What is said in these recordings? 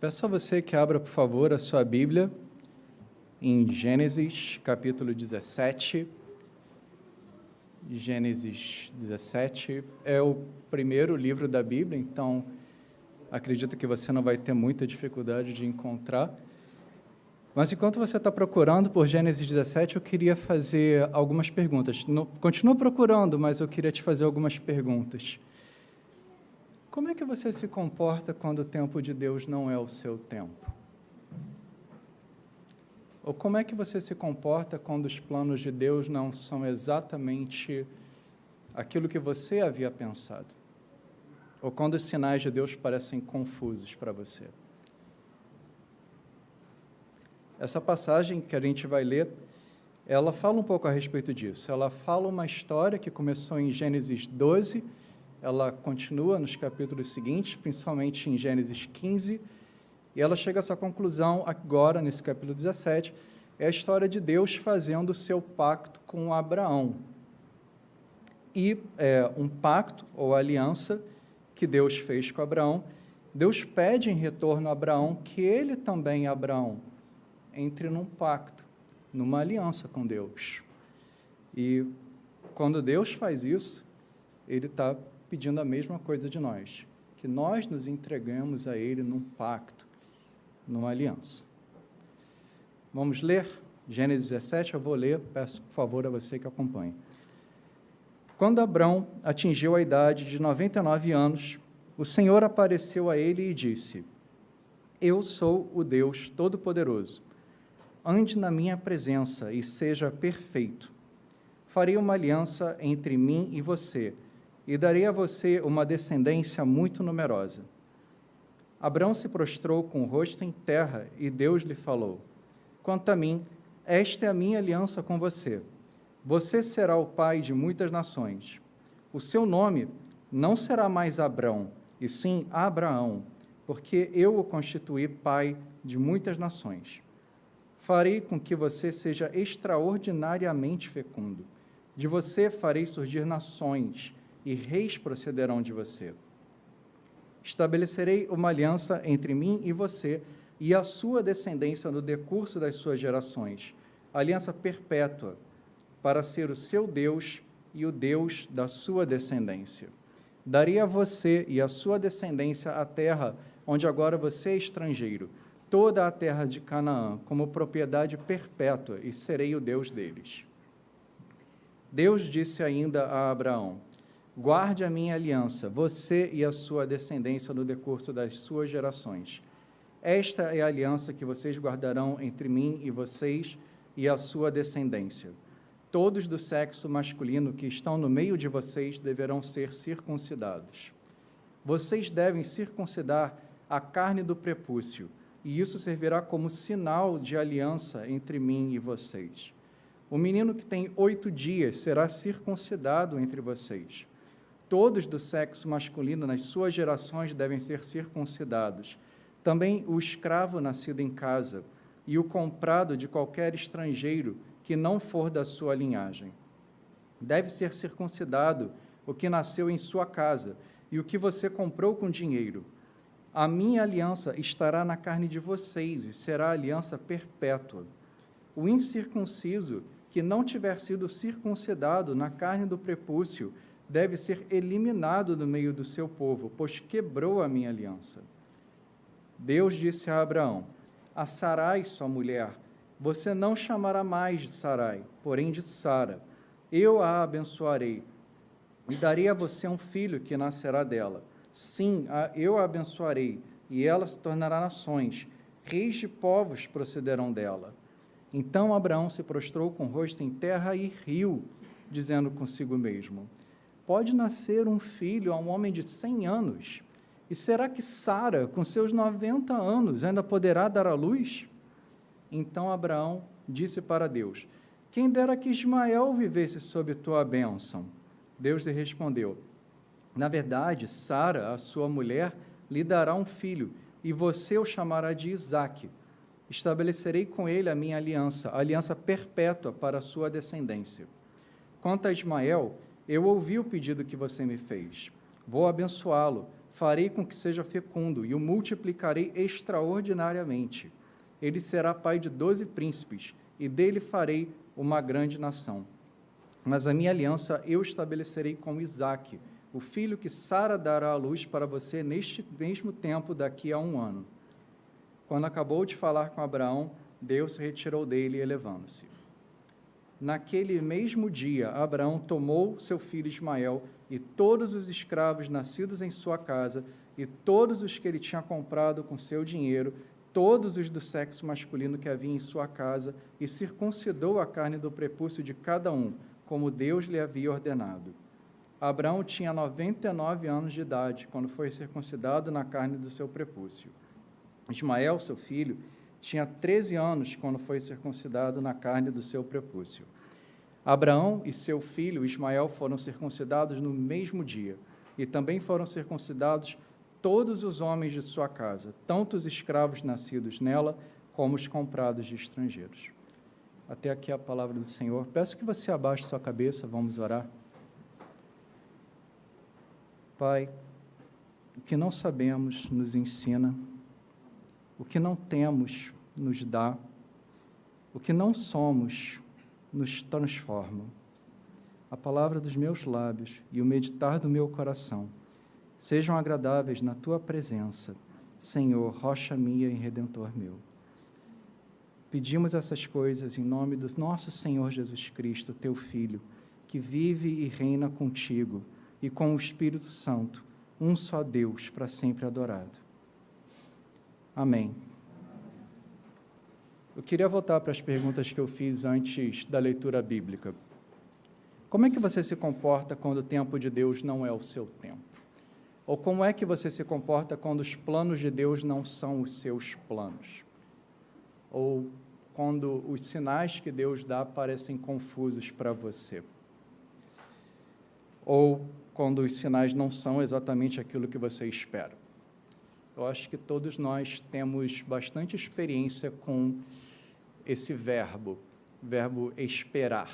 Peço a você que abra, por favor, a sua Bíblia em Gênesis, capítulo 17. Gênesis 17 é o primeiro livro da Bíblia, então acredito que você não vai ter muita dificuldade de encontrar. Mas enquanto você está procurando por Gênesis 17, eu queria fazer algumas perguntas. Continuo procurando, mas eu queria te fazer algumas perguntas. Como é que você se comporta quando o tempo de Deus não é o seu tempo? Ou como é que você se comporta quando os planos de Deus não são exatamente aquilo que você havia pensado? Ou quando os sinais de Deus parecem confusos para você? Essa passagem que a gente vai ler, ela fala um pouco a respeito disso. Ela fala uma história que começou em Gênesis 12, ela continua nos capítulos seguintes, principalmente em Gênesis 15, e ela chega a essa conclusão agora, nesse capítulo 17, é a história de Deus fazendo o seu pacto com Abraão. E um pacto ou aliança que Deus fez com Abraão, Deus pede em retorno a Abraão que ele também, Abraão, entre num pacto, numa aliança com Deus. E quando Deus faz isso, Ele está pedindo a mesma coisa de nós, que nós nos entregamos a Ele num pacto, numa aliança. Vamos ler Gênesis 17, eu vou ler, peço por favor a você que acompanhe. Quando Abrão atingiu a idade de 99 anos, o Senhor apareceu a ele e disse: Eu sou o Deus Todo-Poderoso. Ande na minha presença e seja perfeito. Farei uma aliança entre mim e você, e darei a você uma descendência muito numerosa. Abrão se prostrou com o rosto em terra, e Deus lhe falou: Quanto a mim, esta é a minha aliança com você. Você será o pai de muitas nações. O seu nome não será mais Abrão, e sim Abraão, porque eu o constituí pai de muitas nações. Farei com que você seja extraordinariamente fecundo. De você farei surgir nações, e reis procederão de você. Estabelecerei uma aliança entre mim e você e a sua descendência no decurso das suas gerações, aliança perpétua, para ser o seu Deus e o Deus da sua descendência. Darei a você e a sua descendência a terra onde agora você é estrangeiro, toda a terra de Canaã, como propriedade perpétua, e serei o Deus deles. Deus disse ainda a Abraão: Guarde a minha aliança, você e a sua descendência no decurso das suas gerações. Esta é a aliança que vocês guardarão entre mim e vocês e a sua descendência. Todos do sexo masculino que estão no meio de vocês deverão ser circuncidados. Vocês devem circuncidar a carne do prepúcio, e isso servirá como sinal de aliança entre mim e vocês. O menino que tem 8 dias será circuncidado entre vocês. Todos do sexo masculino nas suas gerações devem ser circuncidados. Também o escravo nascido em casa e o comprado de qualquer estrangeiro que não for da sua linhagem. Deve ser circuncidado o que nasceu em sua casa e o que você comprou com dinheiro. A minha aliança estará na carne de vocês e será aliança perpétua. O incircunciso que não tiver sido circuncidado na carne do prepúcio deve ser eliminado do meio do seu povo, pois quebrou a minha aliança. Deus disse a Abraão: A Sarai, sua mulher, você não chamará mais de Sarai, porém de Sara. Eu a abençoarei e darei a você um filho que nascerá dela. Sim, eu a abençoarei, e ela se tornará nações. Reis de povos procederão dela. Então Abraão se prostrou com o rosto em terra e riu, dizendo consigo mesmo: Pode nascer um filho a um homem de 100 anos? E será que Sara, com seus 90 anos, ainda poderá dar à luz? Então Abraão disse para Deus: Quem dera que Ismael vivesse sob tua bênção. Deus lhe respondeu: Na verdade, Sara, a sua mulher, lhe dará um filho, e você o chamará de Isaque. Estabelecerei com ele a minha aliança, a aliança perpétua para a sua descendência. Quanto a Ismael, eu ouvi o pedido que você me fez. Vou abençoá-lo, farei com que seja fecundo e o multiplicarei extraordinariamente. Ele será pai de 12 príncipes, e dele farei uma grande nação. Mas a minha aliança eu estabelecerei com Isaque, o filho que Sara dará à luz para você neste mesmo tempo daqui a 1 ano. Quando acabou de falar com Abraão, Deus se retirou dele, elevando-se. Naquele mesmo dia, Abraão tomou seu filho Ismael e todos os escravos nascidos em sua casa e todos os que ele tinha comprado com seu dinheiro, todos os do sexo masculino que havia em sua casa, e circuncidou a carne do prepúcio de cada um, como Deus lhe havia ordenado. Abraão tinha 99 anos de idade, quando foi circuncidado na carne do seu prepúcio. Ismael, seu filho, tinha 13 anos, quando foi circuncidado na carne do seu prepúcio. Abraão e seu filho Ismael foram circuncidados no mesmo dia, e também foram circuncidados todos os homens de sua casa, tanto os escravos nascidos nela, como os comprados de estrangeiros. Até aqui a palavra do Senhor. Peço que você abaixe sua cabeça, vamos orar. Pai, o que não sabemos nos ensina, o que não temos nos dá, o que não somos nos transforma. A palavra dos meus lábios e o meditar do meu coração sejam agradáveis na Tua presença, Senhor, rocha minha e Redentor meu. Pedimos essas coisas em nome do nosso Senhor Jesus Cristo, Teu Filho, que vive e reina contigo e com o Espírito Santo, um só Deus, para sempre adorado. Amém. Eu queria voltar para as perguntas que eu fiz antes da leitura bíblica. Como é que você se comporta quando o tempo de Deus não é o seu tempo? Ou como é que você se comporta quando os planos de Deus não são os seus planos? Ou quando os sinais que Deus dá parecem confusos para você? Ou quando os sinais não são exatamente aquilo que você espera? Eu acho que todos nós temos bastante experiência com esse verbo esperar.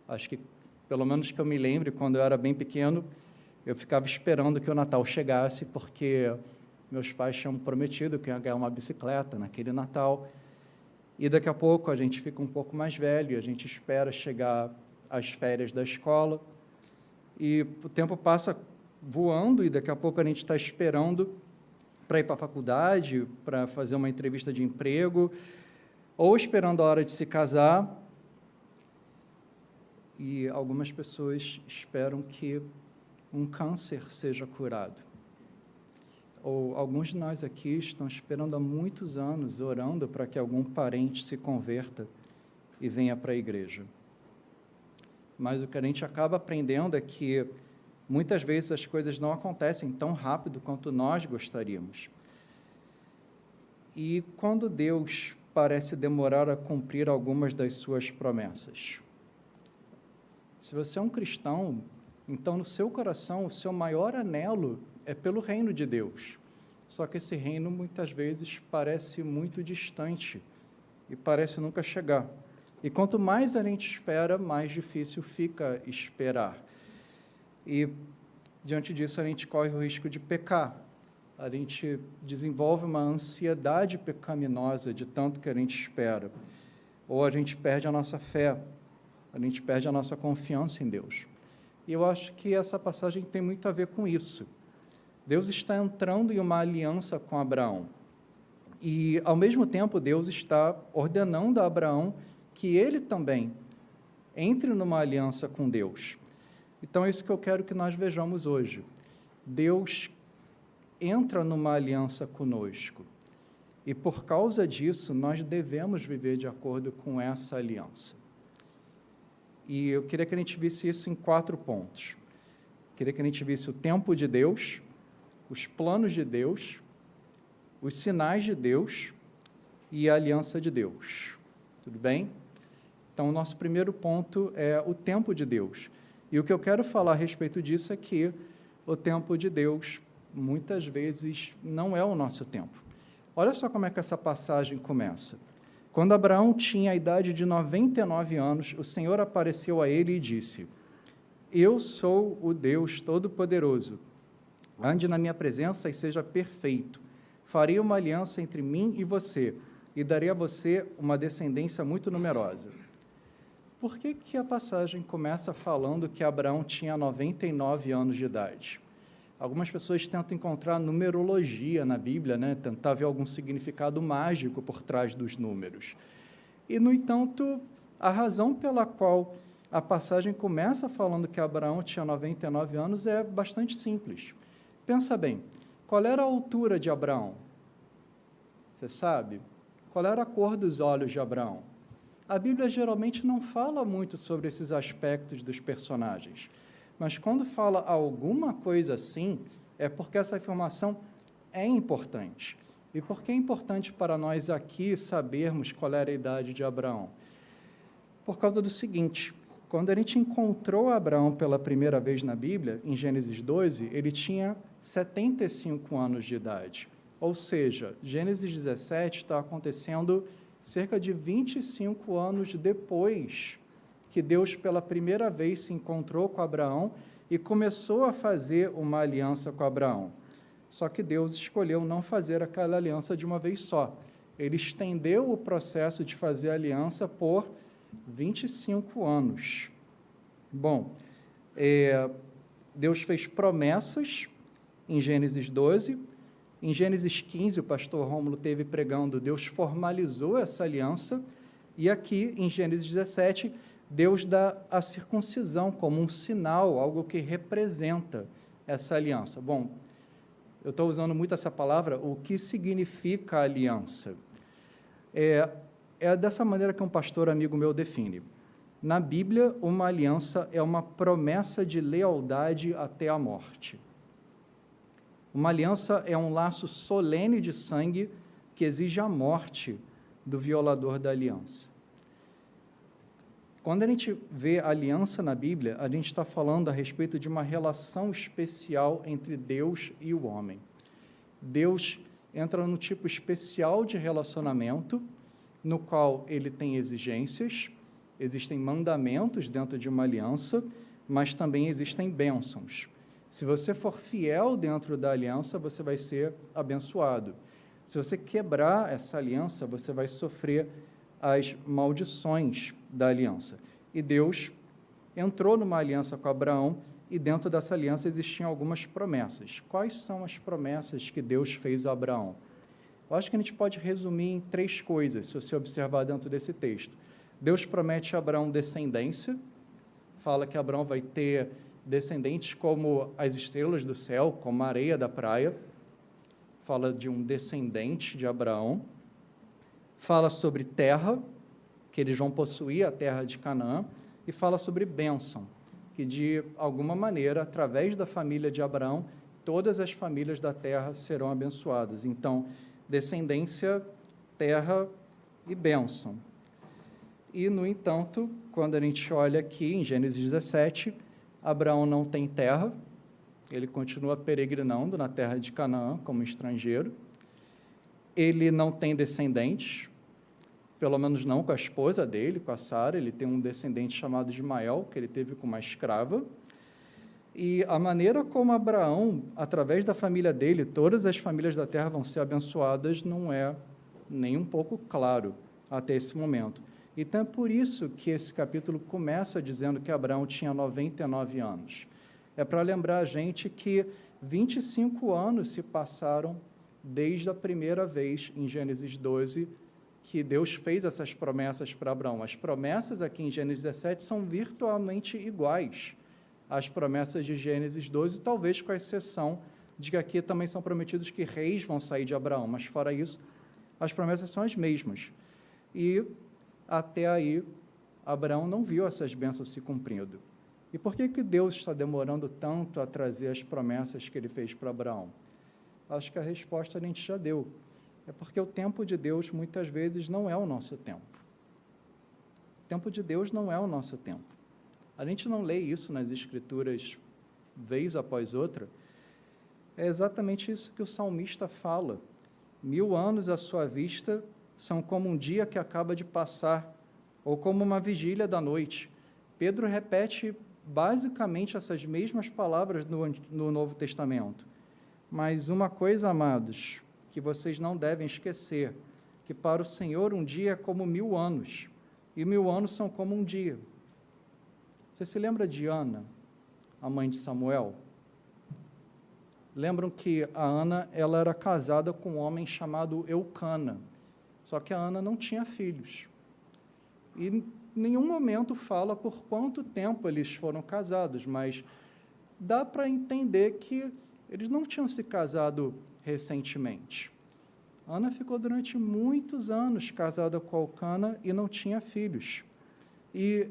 Acho que, pelo menos que eu me lembre, quando eu era bem pequeno, eu ficava esperando que o Natal chegasse, porque meus pais tinham prometido que ia ganhar uma bicicleta naquele Natal, e daqui a pouco a gente fica um pouco mais velho, a gente espera chegar às férias da escola, e o tempo passa voando, e daqui a pouco a gente está esperando para ir para a faculdade, para fazer uma entrevista de emprego, ou esperando a hora de se casar, e algumas pessoas esperam que um câncer seja curado. Ou alguns de nós aqui estão esperando há muitos anos, orando para que algum parente se converta e venha para a igreja. Mas o que a gente acaba aprendendo é que muitas vezes as coisas não acontecem tão rápido quanto nós gostaríamos. E quando Deus parece demorar a cumprir algumas das suas promessas? Se você é um cristão, então no seu coração o seu maior anelo é pelo reino de Deus. Só que esse reino muitas vezes parece muito distante e parece nunca chegar. E quanto mais a gente espera, mais difícil fica esperar. E diante disso a gente corre o risco de pecar. A gente desenvolve uma ansiedade pecaminosa de tanto que a gente espera. Ou a gente perde a nossa fé, a gente perde a nossa confiança em Deus. E eu acho que essa passagem tem muito a ver com isso. Deus está entrando em uma aliança com Abraão. E, ao mesmo tempo, Deus está ordenando a Abraão que ele também entre numa aliança com Deus. Então, é isso que eu quero que nós vejamos hoje. Deus entra numa aliança conosco. E, por causa disso, nós devemos viver de acordo com essa aliança. E eu queria que a gente visse isso em 4 pontos. Queria que a gente visse o tempo de Deus, os planos de Deus, os sinais de Deus e a aliança de Deus. Tudo bem? Então, o nosso primeiro ponto é o tempo de Deus. E o que eu quero falar a respeito disso é que o tempo de Deus, muitas vezes, não é o nosso tempo. Olha só como é que essa passagem começa. Quando Abraão tinha a idade de 99 anos, o Senhor apareceu a ele e disse: Eu sou o Deus Todo-Poderoso. ande na minha presença e seja perfeito. Farei uma aliança entre mim e você, e darei a você uma descendência muito numerosa. Por que que a passagem começa falando que Abraão tinha 99 anos de idade? Algumas pessoas tentam encontrar numerologia na Bíblia, né? Tentar ver algum significado mágico por trás dos números. E, no entanto, a razão pela qual a passagem começa falando que Abraão tinha 99 anos é bastante simples. Pensa bem, qual era a altura de Abraão? Você sabe? Qual era a cor dos olhos de Abraão? A Bíblia geralmente não fala muito sobre esses aspectos dos personagens, mas quando fala alguma coisa assim, é porque essa informação é importante. E por que é importante para nós aqui sabermos qual era a idade de Abraão? Por causa do seguinte: quando a gente encontrou Abraão pela primeira vez na Bíblia, em Gênesis 12, ele tinha 75 anos de idade. Ou seja, Gênesis 17 está acontecendo cerca de 25 anos depois que Deus pela primeira vez se encontrou com Abraão e começou a fazer uma aliança com Abraão. Só que Deus escolheu não fazer aquela aliança de uma vez só. Ele estendeu o processo de fazer a aliança por 25 anos. Bom, Deus fez promessas em Gênesis 12. Em Gênesis 15, o pastor Rômulo teve pregando, Deus formalizou essa aliança. E aqui, em Gênesis 17, Deus dá a circuncisão como um sinal, algo que representa essa aliança. Bom, eu estou usando muito essa palavra, o que significa aliança? É dessa maneira que um pastor amigo meu define. Na Bíblia, uma aliança é uma promessa de lealdade até a morte. Uma aliança é um laço solene de sangue que exige a morte do violador da aliança. Quando a gente vê aliança na Bíblia, a gente está falando a respeito de uma relação especial entre Deus e o homem. Deus entra num tipo especial de relacionamento, no qual ele tem exigências, existem mandamentos dentro de uma aliança, mas também existem bênçãos. Se você for fiel dentro da aliança, você vai ser abençoado. Se você quebrar essa aliança, você vai sofrer as maldições da aliança. E Deus entrou numa aliança com Abraão, e dentro dessa aliança existiam algumas promessas. Quais são as promessas que Deus fez a Abraão? Eu acho que a gente pode resumir em 3 coisas, se você observar dentro desse texto. Deus promete a Abraão descendência, fala que Abraão vai ter descendentes como as estrelas do céu, como a areia da praia, fala de um descendente de Abraão, fala sobre terra, que eles vão possuir a terra de Canaã, e fala sobre bênção, que de alguma maneira, através da família de Abraão, todas as famílias da terra serão abençoadas. Então, descendência, terra e bênção. E, no entanto, quando a gente olha aqui em Gênesis 17, Abraão não tem terra, ele continua peregrinando na terra de Canaã como estrangeiro, ele não tem descendentes, pelo menos não com a esposa dele, com a Sara, ele tem um descendente chamado Ismael, que ele teve com uma escrava, e a maneira como Abraão, através da família dele, todas as famílias da terra vão ser abençoadas, não é nem um pouco claro até esse momento. Então, é por isso que esse capítulo começa dizendo que Abraão tinha 99 anos. É para lembrar a gente que 25 anos se passaram desde a primeira vez, em Gênesis 12, que Deus fez essas promessas para Abraão. As promessas aqui em Gênesis 17 são virtualmente iguais às promessas de Gênesis 12, talvez com a exceção de que aqui também são prometidos que reis vão sair de Abraão, mas fora isso, as promessas são as mesmas. E até aí, Abraão não viu essas bênçãos se cumprindo. E por que Deus está demorando tanto a trazer as promessas que ele fez para Abraão? Acho que a resposta a gente já deu. É porque o tempo de Deus, muitas vezes, não é o nosso tempo. O tempo de Deus não é o nosso tempo. A gente não lê isso nas Escrituras vez após outra. É exatamente isso que o salmista fala. 1000 anos à sua vista são como um dia que acaba de passar, ou como uma vigília da noite. Pedro repete basicamente essas mesmas palavras no Novo Testamento. Mas uma coisa, amados, que vocês não devem esquecer, que para o Senhor um dia é como 1000 anos, e 1000 anos são como um dia. Você se lembra de Ana, a mãe de Samuel? Lembram que a Ana, ela era casada com um homem chamado Eucana, só que a Ana não tinha filhos. E em nenhum momento fala por quanto tempo eles foram casados, mas dá para entender que eles não tinham se casado recentemente. Ana ficou durante muitos anos casada com Eucana e não tinha filhos. E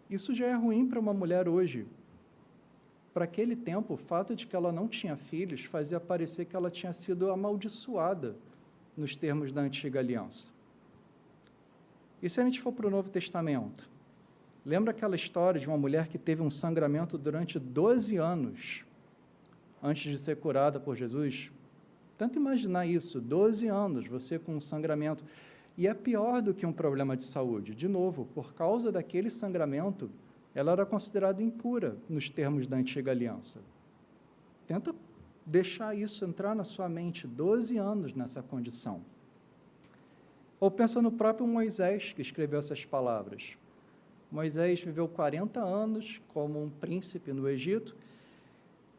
isso já é ruim para uma mulher hoje. Para aquele tempo, o fato de que ela não tinha filhos fazia parecer que ela tinha sido amaldiçoada nos termos da antiga aliança. E se a gente for para o Novo Testamento? Lembra aquela história de uma mulher que teve um sangramento durante 12 anos antes de ser curada por Jesus? Tenta imaginar isso, 12 anos, você com um sangramento. E é pior do que um problema de saúde. De novo, por causa daquele sangramento, ela era considerada impura nos termos da antiga aliança. Tenta deixar isso entrar na sua mente, 12 anos nessa condição. Ou pensa no próprio Moisés, que escreveu essas palavras. Moisés viveu 40 anos como um príncipe no Egito,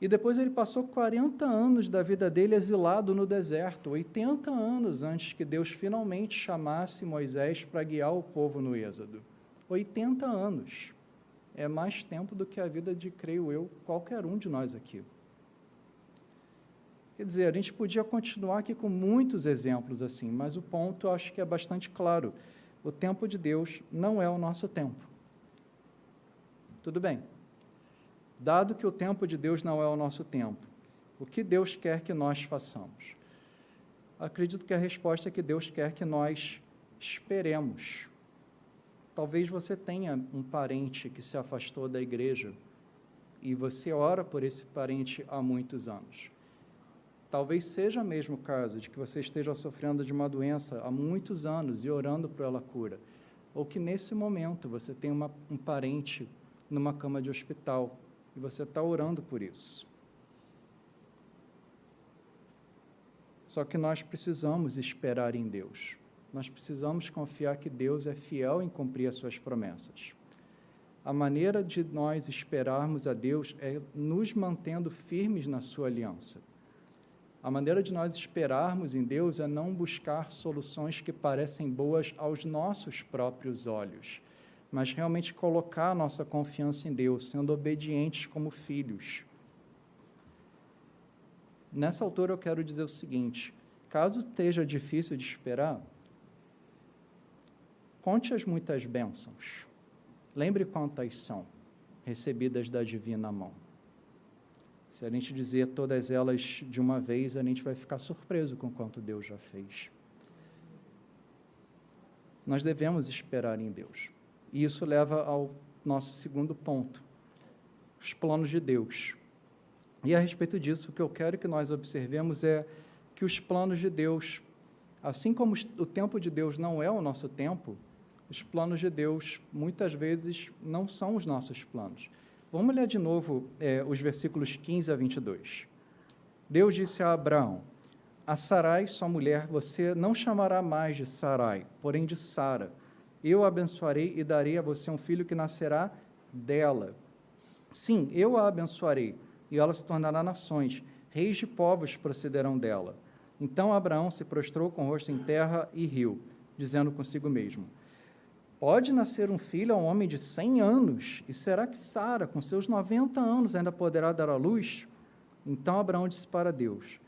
e depois ele passou 40 anos da vida dele exilado no deserto, 80 anos antes que Deus finalmente chamasse Moisés para guiar o povo no Êxodo. 80 anos. É mais tempo do que a vida de, creio eu, qualquer um de nós aqui. Quer dizer, a gente podia continuar aqui com muitos exemplos assim, mas o ponto eu acho que é bastante claro. O tempo de Deus não é o nosso tempo. Tudo bem. Dado que o tempo de Deus não é o nosso tempo, o que Deus quer que nós façamos? Acredito que a resposta é que Deus quer que nós esperemos. Talvez você tenha um parente que se afastou da igreja e você ora por esse parente há muitos anos. Talvez seja mesmo o caso de que você esteja sofrendo de uma doença há muitos anos e orando por ela cura, ou que nesse momento você tem um parente numa cama de hospital e você está orando por isso. Só que nós precisamos esperar em Deus. Nós precisamos confiar que Deus é fiel em cumprir as suas promessas. A maneira de nós esperarmos a Deus é nos mantendo firmes na sua aliança. A maneira de nós esperarmos em Deus é não buscar soluções que parecem boas aos nossos próprios olhos, mas realmente colocar a nossa confiança em Deus, sendo obedientes como filhos. Nessa altura eu quero dizer o seguinte: caso esteja difícil de esperar, conte as muitas bênçãos. Lembre quantas são recebidas da divina mão. Se a gente dizer todas elas de uma vez, a gente vai ficar surpreso com quanto Deus já fez. Nós devemos esperar em Deus. E isso leva ao nosso segundo ponto, os planos de Deus. E a respeito disso, o que eu quero que nós observemos é que os planos de Deus, assim como o tempo de Deus não é o nosso tempo, os planos de Deus, muitas vezes, não são os nossos planos. Vamos ler de novo os versículos 15 a 22. Deus disse a Abraão: a Sarai, sua mulher, você não chamará mais de Sarai, porém de Sara. Eu a abençoarei e darei a você um filho que nascerá dela. Sim, eu a abençoarei, e ela se tornará nações. Reis de povos procederão dela. Então Abraão se prostrou com o rosto em terra e riu, dizendo consigo mesmo: pode nascer um filho a um homem de 100 anos? E será que Sara, com seus 90 anos, ainda poderá dar à luz? Então Abraão disse para Deus: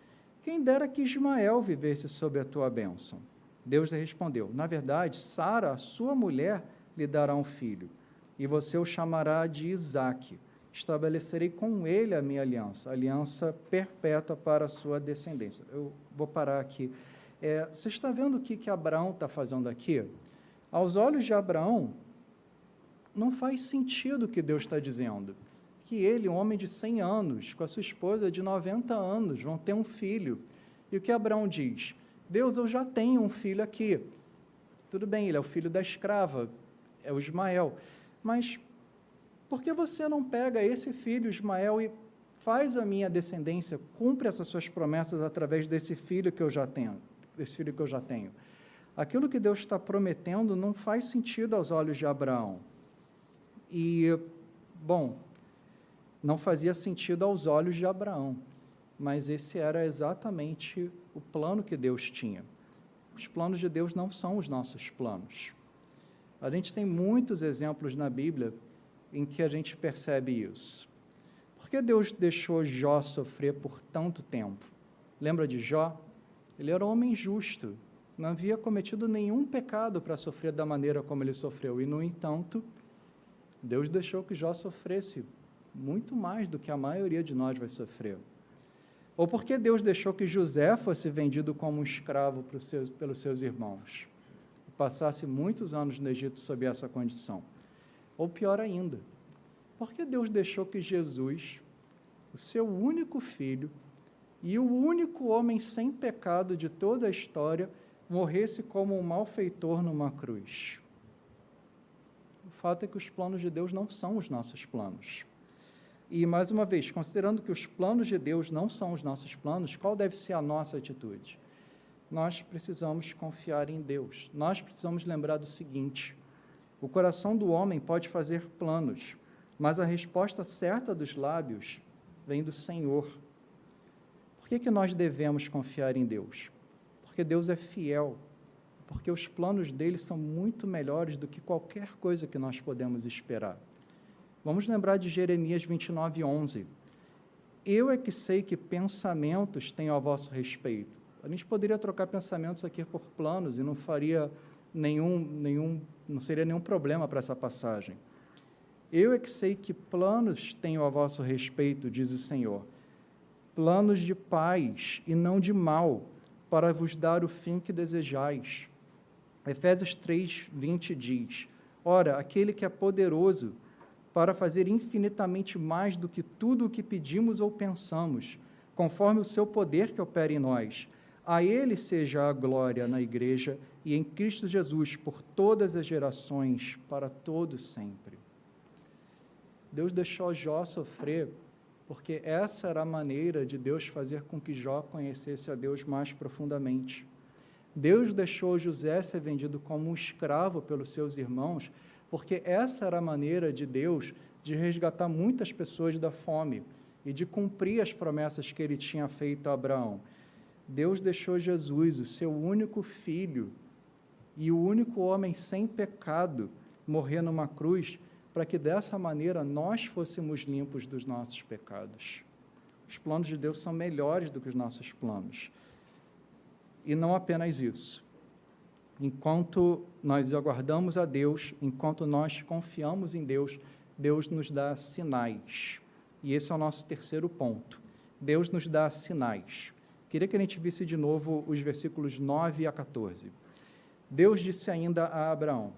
quem dera que Ismael vivesse sob a tua bênção. Deus lhe respondeu: na verdade, Sara, a sua mulher, lhe dará um filho, e você o chamará de Isaque. Estabelecerei com ele a minha aliança, aliança perpétua para a sua descendência. Eu vou parar aqui. Você está vendo o que Abraão está fazendo aqui? Aos olhos de Abraão, não faz sentido o que Deus está dizendo. Que ele, um homem de 100 anos, com a sua esposa de 90 anos, vão ter um filho. E o que Abraão diz? Deus, eu já tenho um filho aqui. Tudo bem, ele é o filho da escrava, é o Ismael. Mas por que você não pega esse filho, Ismael, e faz a minha descendência, cumpre essas suas promessas através desse filho que eu já tenho, Aquilo que Deus está prometendo não faz sentido aos olhos de Abraão. E, bom, não fazia sentido aos olhos de Abraão, mas esse era exatamente o plano que Deus tinha. Os planos de Deus não são os nossos planos. A gente tem muitos exemplos na Bíblia em que a gente percebe isso. Por que Deus deixou Jó sofrer por tanto tempo? Lembra de Jó? Ele era um homem justo, não havia cometido nenhum pecado para sofrer da maneira como ele sofreu, e, no entanto, Deus deixou que Jó sofresse muito mais do que a maioria de nós vai sofrer. Ou por que Deus deixou que José fosse vendido como um escravo pelos seus irmãos, e passasse muitos anos no Egito sob essa condição? Ou pior ainda, por que Deus deixou que Jesus, o seu único filho, e o único homem sem pecado de toda a história, morresse como um malfeitor numa cruz? O fato é que os planos de Deus não são os nossos planos. E, mais uma vez, considerando que os planos de Deus não são os nossos planos, qual deve ser a nossa atitude? Nós precisamos confiar em Deus. Nós precisamos lembrar do seguinte: o coração do homem pode fazer planos, mas a resposta certa dos lábios vem do Senhor. Por que nós devemos confiar em Deus? Porque Deus é fiel, porque os planos dele são muito melhores do que qualquer coisa que nós podemos esperar. Vamos lembrar de Jeremias 29:11. Eu é que sei que pensamentos tenho a vosso respeito. A gente poderia trocar pensamentos aqui por planos e não faria não seria nenhum problema para essa passagem. Eu é que sei que planos tenho a vosso respeito, diz o Senhor, planos de paz e não de mal, para vos dar o fim que desejais. Efésios 3:20 diz: ora, aquele que é poderoso para fazer infinitamente mais do que tudo o que pedimos ou pensamos, conforme o seu poder que opera em nós, a ele seja a glória na igreja e em Cristo Jesus, por todas as gerações, para todo sempre. Deus deixou Jó sofrer, porque essa era a maneira de Deus fazer com que Jó conhecesse a Deus mais profundamente. Deus deixou José ser vendido como um escravo pelos seus irmãos, porque essa era a maneira de Deus de resgatar muitas pessoas da fome e de cumprir as promessas que ele tinha feito a Abraão. Deus deixou Jesus, o seu único filho e o único homem sem pecado, morrer numa cruz, para que dessa maneira nós fôssemos limpos dos nossos pecados. Os planos de Deus são melhores do que os nossos planos. E não apenas isso. Enquanto nós aguardamos a Deus, enquanto nós confiamos em Deus, Deus nos dá sinais. E esse é o nosso terceiro ponto. Deus nos dá sinais. Queria que a gente visse de novo os versículos 9 a 14. Deus disse ainda a Abraão: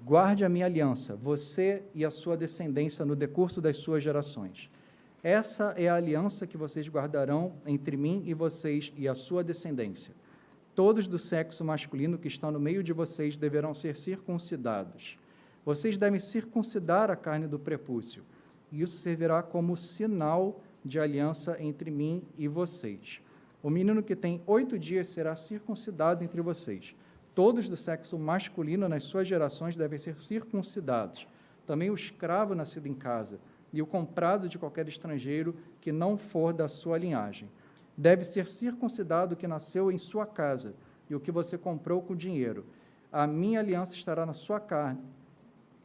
guarde a minha aliança, você e a sua descendência no decurso das suas gerações. Essa é a aliança que vocês guardarão entre mim e vocês e a sua descendência. Todos do sexo masculino que estão no meio de vocês deverão ser circuncidados. Vocês devem circuncidar a carne do prepúcio. Isso servirá como sinal de aliança entre mim e vocês. O menino que tem 8 dias será circuncidado entre vocês. Todos do sexo masculino nas suas gerações devem ser circuncidados. Também o escravo nascido em casa e o comprado de qualquer estrangeiro que não for da sua linhagem. Deve ser circuncidado o que nasceu em sua casa e o que você comprou com dinheiro. A minha aliança estará na sua carne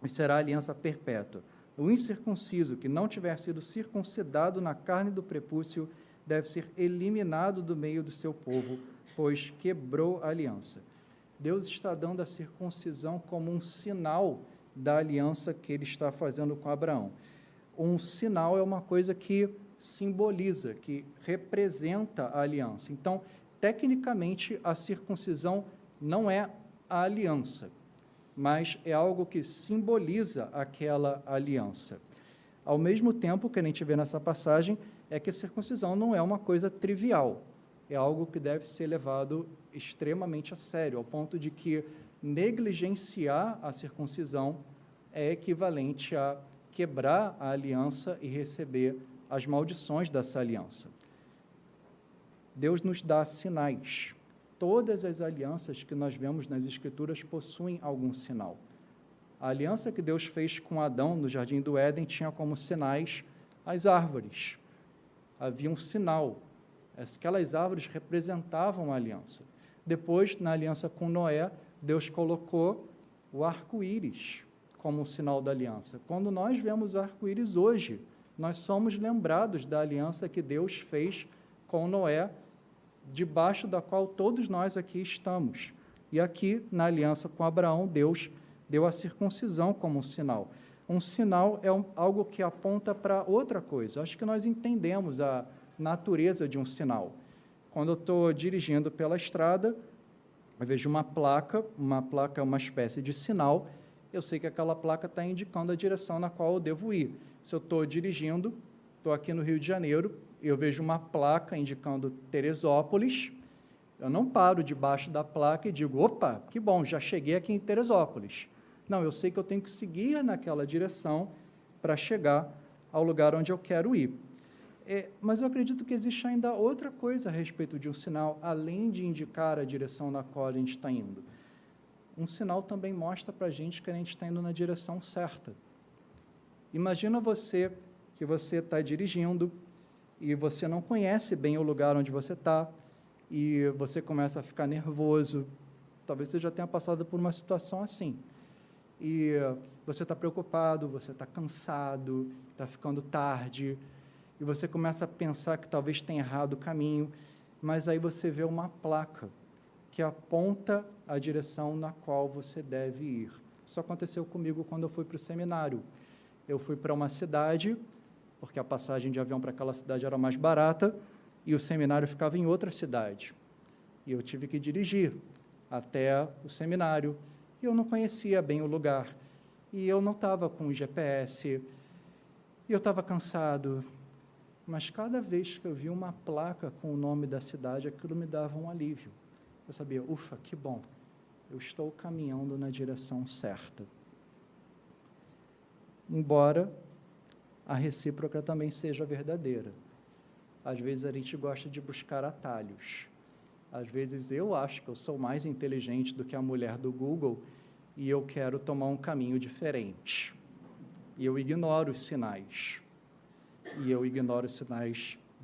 e será aliança perpétua. O incircunciso que não tiver sido circuncidado na carne do prepúcio deve ser eliminado do meio do seu povo, pois quebrou a aliança. Deus está dando a circuncisão como um sinal da aliança que ele está fazendo com Abraão. Um sinal é uma coisa que simboliza, que representa a aliança. Então, tecnicamente, a circuncisão não é a aliança, mas é algo que simboliza aquela aliança. Ao mesmo tempo, o que a gente vê nessa passagem é que a circuncisão não é uma coisa trivial, é algo que deve ser levado extremamente a sério, ao ponto de que negligenciar a circuncisão é equivalente a quebrar a aliança e receber as maldições dessa aliança. Deus nos dá sinais. Todas as alianças que nós vemos nas Escrituras possuem algum sinal. A aliança que Deus fez com Adão no Jardim do Éden tinha como sinais as árvores. Havia um sinal. Aquelas árvores representavam a aliança. Depois, na aliança com Noé, Deus colocou o arco-íris como um sinal da aliança. Quando nós vemos o arco-íris hoje, nós somos lembrados da aliança que Deus fez com Noé, debaixo da qual todos nós aqui estamos. E aqui, na aliança com Abraão, Deus deu a circuncisão como um sinal. Um sinal é algo que aponta para outra coisa. Acho que nós entendemos a natureza de um sinal. Quando eu estou dirigindo pela estrada, eu vejo uma placa é uma espécie de sinal, eu sei que aquela placa está indicando a direção na qual eu devo ir. Se eu estou dirigindo, estou aqui no Rio de Janeiro, eu vejo uma placa indicando Teresópolis, eu não paro debaixo da placa e digo, opa, que bom, já cheguei aqui em Teresópolis. Não, eu sei que eu tenho que seguir naquela direção para chegar ao lugar onde eu quero ir. Mas eu acredito que existe ainda outra coisa a respeito de um sinal, além de indicar a direção na qual a gente está indo. Um sinal também mostra para a gente que a gente está indo na direção certa. Imagina você que você está dirigindo e você não conhece bem o lugar onde você está e você começa a ficar nervoso. Talvez você já tenha passado por uma situação assim. E você está preocupado, você está cansado, está ficando tarde, e você começa a pensar que talvez tenha errado o caminho, mas aí você vê uma placa que aponta a direção na qual você deve ir. Isso aconteceu comigo quando eu fui para o seminário. Eu fui para uma cidade, porque a passagem de avião para aquela cidade era mais barata, e o seminário ficava em outra cidade. E eu tive que dirigir até o seminário, e eu não conhecia bem o lugar, e eu não estava com o GPS, e eu estava cansado, mas cada vez que eu via uma placa com o nome da cidade, aquilo me dava um alívio. Eu sabia, ufa, que bom, eu estou caminhando na direção certa. Embora a recíproca também seja verdadeira. Às vezes a gente gosta de buscar atalhos. Às vezes eu acho que eu sou mais inteligente do que a mulher do Google e eu quero tomar um caminho diferente. E eu ignoro os sinais.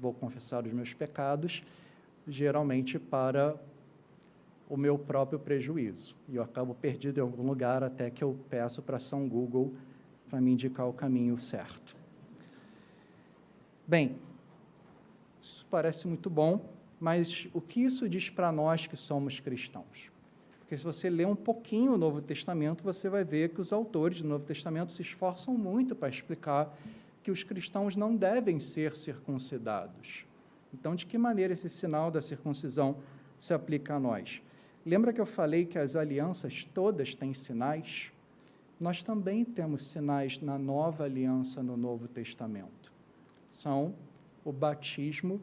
Vou confessar os meus pecados, geralmente para o meu próprio prejuízo. E eu acabo perdido em algum lugar até que eu peço para São Google para me indicar o caminho certo. Bem, isso parece muito bom, mas o que isso diz para nós que somos cristãos? Porque se você ler um pouquinho o Novo Testamento, você vai ver que os autores do Novo Testamento se esforçam muito para explicar que os cristãos não devem ser circuncidados. Então, de que maneira esse sinal da circuncisão se aplica a nós? Lembra que eu falei que as alianças todas têm sinais? Nós também temos sinais na nova aliança no Novo Testamento. São o batismo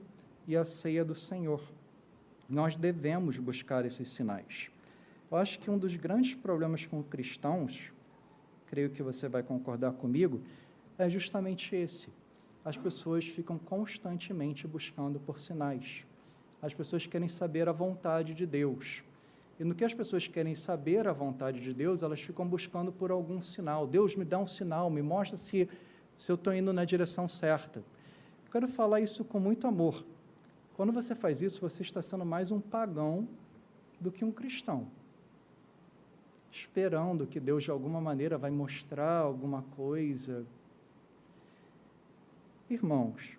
e a ceia do Senhor. Nós devemos buscar esses sinais. Eu acho que um dos grandes problemas com cristãos, creio que você vai concordar comigo, é justamente esse. As pessoas ficam constantemente buscando por sinais. As pessoas querem saber a vontade de Deus. E no que as pessoas querem saber a vontade de Deus, elas ficam buscando por algum sinal. Deus, me dá um sinal, me mostra se eu estou indo na direção certa. Eu quero falar isso com muito amor. Quando você faz isso, você está sendo mais um pagão do que um cristão, esperando que Deus, de alguma maneira, vai mostrar alguma coisa. Irmãos,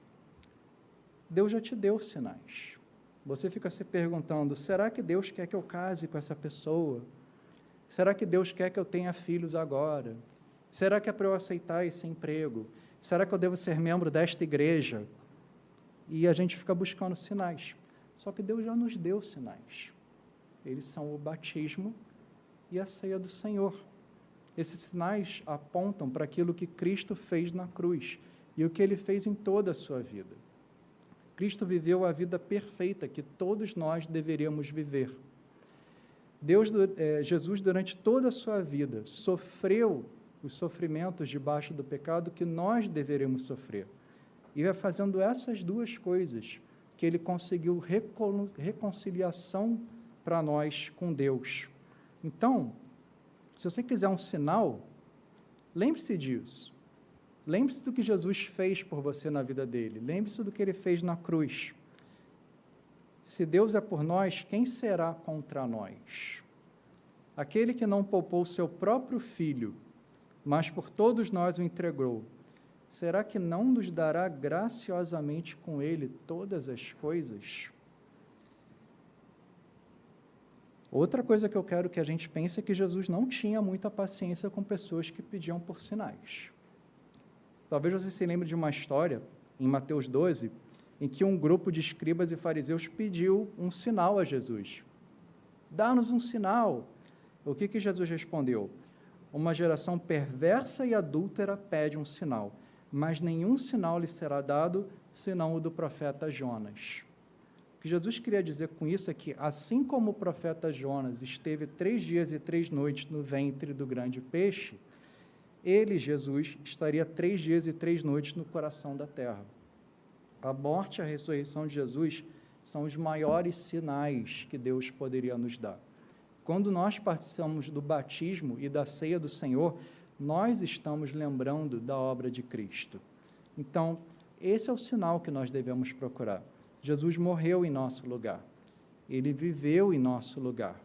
Deus já te deu sinais. Você fica se perguntando, será que Deus quer que eu case com essa pessoa? Será que Deus quer que eu tenha filhos agora? Será que é para eu aceitar esse emprego? Será que eu devo ser membro desta igreja? E a gente fica buscando sinais. Só que Deus já nos deu sinais. Eles são o batismo e a ceia do Senhor. Esses sinais apontam para aquilo que Cristo fez na cruz e o que Ele fez em toda a sua vida. Cristo viveu a vida perfeita que todos nós deveríamos viver. Jesus, durante toda a sua vida, sofreu os sofrimentos debaixo do pecado que nós deveríamos sofrer. E é fazendo essas duas coisas que ele conseguiu reconciliação para nós com Deus. Então, se você quiser um sinal, lembre-se disso. Lembre-se do que Jesus fez por você na vida dele. Lembre-se do que ele fez na cruz. Se Deus é por nós, quem será contra nós? Aquele que não poupou seu próprio filho, mas por todos nós o entregou, será que não nos dará graciosamente com ele todas as coisas? Outra coisa que eu quero que a gente pense é que Jesus não tinha muita paciência com pessoas que pediam por sinais. Talvez você se lembre de uma história, em Mateus 12, em que um grupo de escribas e fariseus pediu um sinal a Jesus. Dá-nos um sinal. O que Jesus respondeu? Uma geração perversa e adúltera pede um sinal, mas nenhum sinal lhe será dado, senão o do profeta Jonas. O que Jesus queria dizer com isso é que, assim como o profeta Jonas esteve 3 dias e 3 noites no ventre do grande peixe, ele, Jesus, estaria 3 dias e 3 noites no coração da terra. A morte e a ressurreição de Jesus são os maiores sinais que Deus poderia nos dar. Quando nós participamos do batismo e da ceia do Senhor, nós estamos lembrando da obra de Cristo. Então, esse é o sinal que nós devemos procurar. Jesus morreu em nosso lugar. Ele viveu em nosso lugar.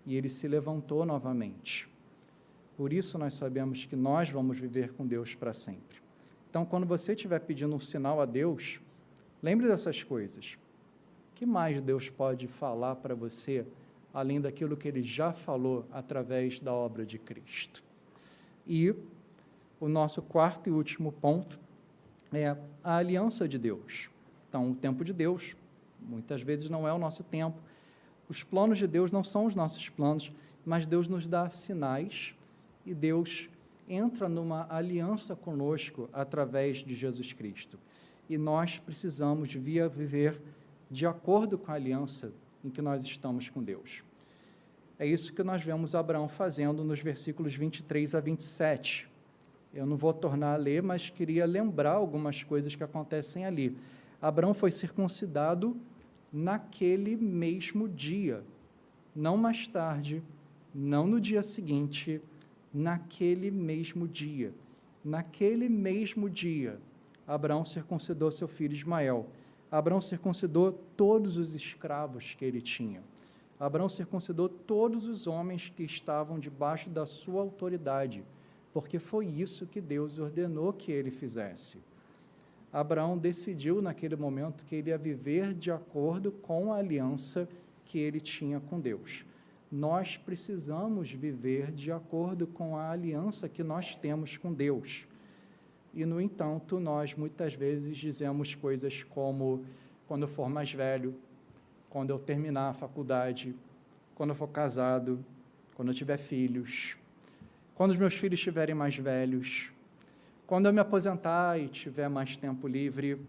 E ele se levantou novamente. Por isso nós sabemos que nós vamos viver com Deus para sempre. Então, quando você estiver pedindo um sinal a Deus, lembre dessas coisas. O que mais Deus pode falar para você, além daquilo que Ele já falou através da obra de Cristo? E o nosso quarto e último ponto é a aliança de Deus. Então, o tempo de Deus, muitas vezes não é o nosso tempo. Os planos de Deus não são os nossos planos, mas Deus nos dá sinais e Deus entra numa aliança conosco através de Jesus Cristo. E nós precisamos viver de acordo com a aliança em que nós estamos com Deus. É isso que nós vemos Abraão fazendo nos versículos 23 a 27. Eu não vou tornar a ler, mas queria lembrar algumas coisas que acontecem ali. Abraão foi circuncidado naquele mesmo dia, não mais tarde, não no dia seguinte, naquele mesmo dia. Naquele mesmo dia, Abraão circuncidou seu filho Ismael. Abraão circuncidou todos os escravos que ele tinha. Abraão circuncidou todos os homens que estavam debaixo da sua autoridade, porque foi isso que Deus ordenou que ele fizesse. Abraão decidiu naquele momento que ele ia viver de acordo com a aliança que ele tinha com Deus. Nós precisamos viver de acordo com a aliança que nós temos com Deus. E, no entanto, nós muitas vezes dizemos coisas como: quando eu for mais velho, quando eu terminar a faculdade, quando eu for casado, quando eu tiver filhos, quando os meus filhos estiverem mais velhos, quando eu me aposentar e tiver mais tempo livre.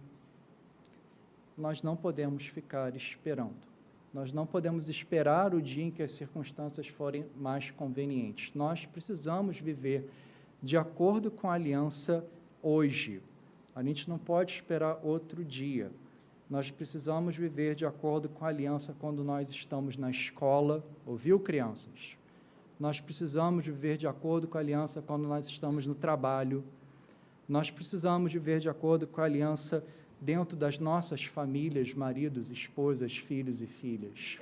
Nós não podemos ficar esperando. Nós não podemos esperar o dia em que as circunstâncias forem mais convenientes. Nós precisamos viver de acordo com a aliança hoje. A gente não pode esperar outro dia. Nós precisamos viver de acordo com a aliança quando nós estamos na escola. Ouviu, crianças? Nós precisamos viver de acordo com a aliança quando nós estamos no trabalho. Nós precisamos viver de acordo com a aliança dentro das nossas famílias, maridos, esposas, filhos e filhas.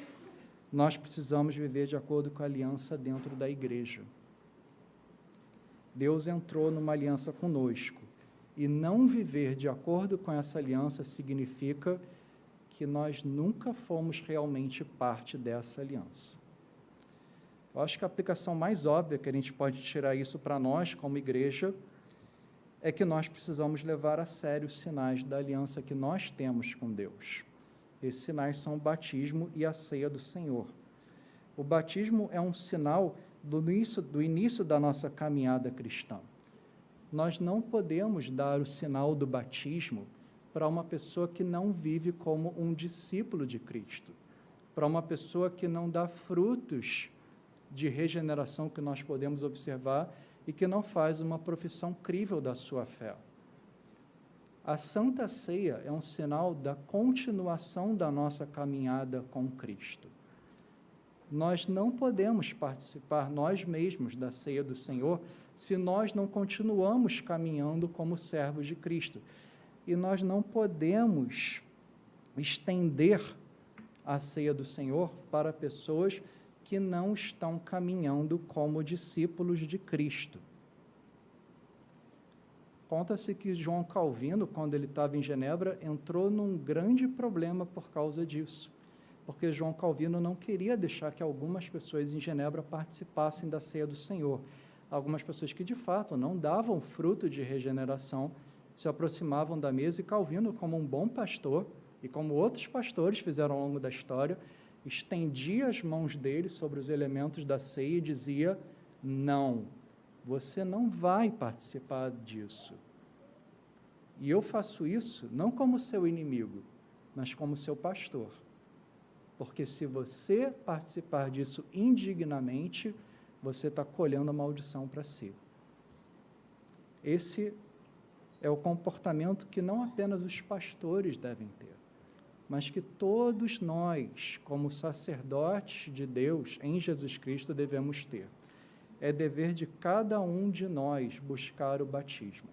Nós precisamos viver de acordo com a aliança dentro da igreja. Deus entrou numa aliança conosco, e não viver de acordo com essa aliança significa que nós nunca fomos realmente parte dessa aliança. Eu acho que a aplicação mais óbvia que a gente pode tirar isso para nós, como igreja, é que nós precisamos levar a sério os sinais da aliança que nós temos com Deus. Esses sinais são o batismo e a ceia do Senhor. O batismo é um sinal do início da nossa caminhada cristã. Nós não podemos dar o sinal do batismo para uma pessoa que não vive como um discípulo de Cristo, para uma pessoa que não dá frutos de regeneração que nós podemos observar e que não faz uma profissão crível da sua fé. A Santa Ceia é um sinal da continuação da nossa caminhada com Cristo. Nós não podemos participar nós mesmos da ceia do Senhor se nós não continuamos caminhando como servos de Cristo. E nós não podemos estender a ceia do Senhor para pessoas que não estão caminhando como discípulos de Cristo. Conta-se que João Calvino, quando ele estava em Genebra, entrou num grande problema por causa disso, porque João Calvino não queria deixar que algumas pessoas em Genebra participassem da ceia do Senhor. Algumas pessoas que, de fato, não davam fruto de regeneração, se aproximavam da mesa, e Calvino, como um bom pastor, e como outros pastores fizeram ao longo da história, estendia as mãos dele sobre os elementos da ceia e dizia: não, você não vai participar disso. E eu faço isso não como seu inimigo, mas como seu pastor. Porque se você participar disso indignamente, você está colhendo a maldição para si. Esse é o comportamento que não apenas os pastores devem ter, mas que todos nós, como sacerdotes de Deus em Jesus Cristo, devemos ter. É dever de cada um de nós buscar o batismo.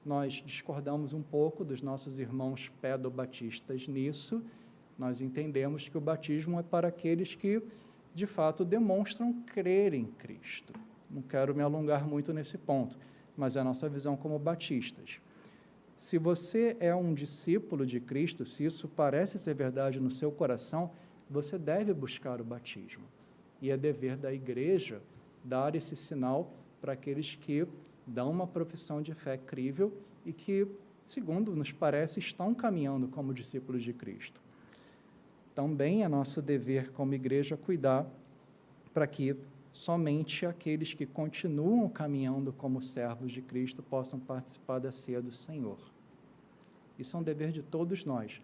Nós discordamos um pouco dos nossos irmãos pedobatistas nisso. Nós entendemos que o batismo é para aqueles que, de fato, demonstram crer em Cristo. Não quero me alongar muito nesse ponto, mas é a nossa visão como batistas. Se você é um discípulo de Cristo, se isso parece ser verdade no seu coração, você deve buscar o batismo. E é dever da igreja dar esse sinal para aqueles que dão uma profissão de fé crível e que, segundo nos parece, estão caminhando como discípulos de Cristo. Também é nosso dever como igreja cuidar para que somente aqueles que continuam caminhando como servos de Cristo possam participar da ceia do Senhor. Isso é um dever de todos nós.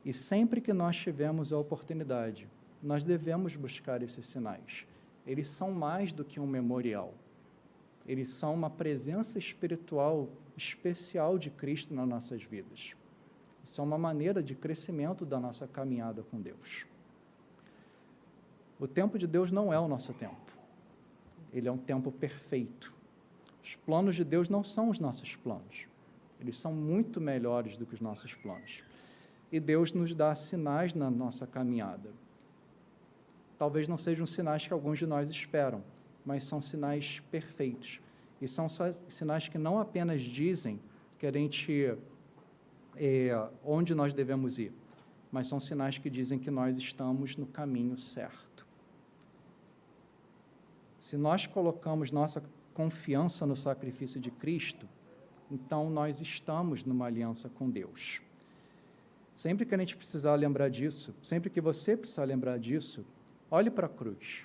E sempre que nós tivermos a oportunidade, nós devemos buscar esses sinais. Eles são mais do que um memorial. Eles são uma presença espiritual especial de Cristo nas nossas vidas. Isso é uma maneira de crescimento da nossa caminhada com Deus. O tempo de Deus não é o nosso tempo. Ele é um tempo perfeito. Os planos de Deus não são os nossos planos. Eles são muito melhores do que os nossos planos. E Deus nos dá sinais na nossa caminhada. Talvez não sejam sinais que alguns de nós esperam, mas são sinais perfeitos. E são sinais que não apenas dizem que a gente onde nós devemos ir, mas são sinais que dizem que nós estamos no caminho certo. Se nós colocamos nossa confiança no sacrifício de Cristo, então nós estamos numa aliança com Deus. Sempre que a gente precisar lembrar disso, sempre que você precisar lembrar disso, olhe para a cruz.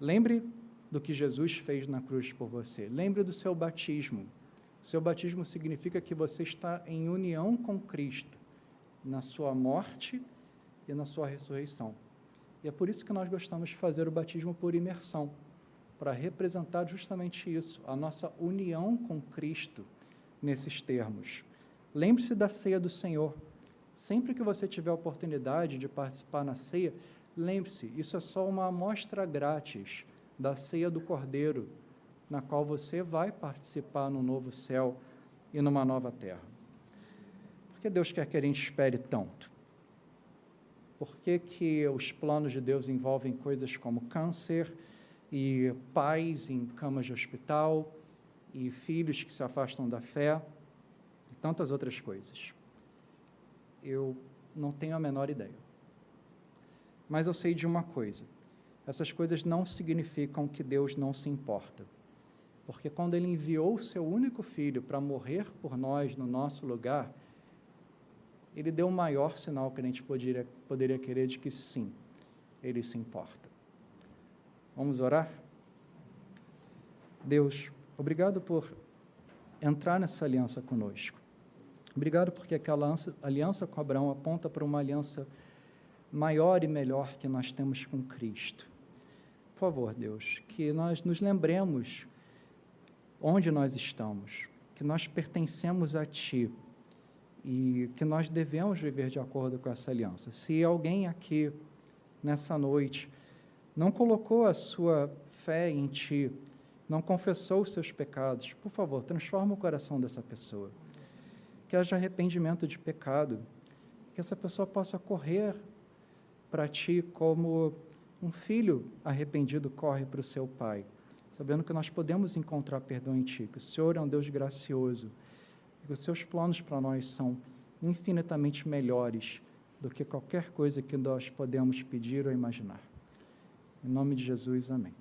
Lembre do que Jesus fez na cruz por você. Lembre do seu batismo. O seu batismo significa que você está em união com Cristo, na sua morte e na sua ressurreição. E é por isso que nós gostamos de fazer o batismo por imersão, para representar justamente isso, a nossa união com Cristo nesses termos. Lembre-se da ceia do Senhor. Sempre que você tiver a oportunidade de participar na ceia, lembre-se, isso é só uma amostra grátis da ceia do Cordeiro, na qual você vai participar no novo céu e numa nova terra. Por que Deus quer que a gente espere tanto? Por que os planos de Deus envolvem coisas como câncer e pais em camas de hospital e filhos que se afastam da fé e tantas outras coisas? Eu não tenho a menor ideia. Mas eu sei de uma coisa: essas coisas não significam que Deus não se importa. Porque quando Ele enviou o seu único filho para morrer por nós no nosso lugar, Ele deu o maior sinal que a gente poderia querer de que sim, Ele se importa. Vamos orar? Deus, obrigado por entrar nessa aliança conosco. Obrigado porque aquela aliança com Abraão aponta para uma aliança maior e melhor que nós temos com Cristo. Por favor, Deus, que nós nos lembremos onde nós estamos, que nós pertencemos a Ti e que nós devemos viver de acordo com essa aliança. Se alguém aqui, nessa noite, não colocou a sua fé em Ti, não confessou os seus pecados, por favor, transforma o coração dessa pessoa. Que haja arrependimento de pecado, que essa pessoa possa correr para Ti como um filho arrependido corre para o seu pai, sabendo que nós podemos encontrar perdão em Ti, que o Senhor é um Deus gracioso, que os Seus planos para nós são infinitamente melhores do que qualquer coisa que nós podemos pedir ou imaginar. Em nome de Jesus, amém.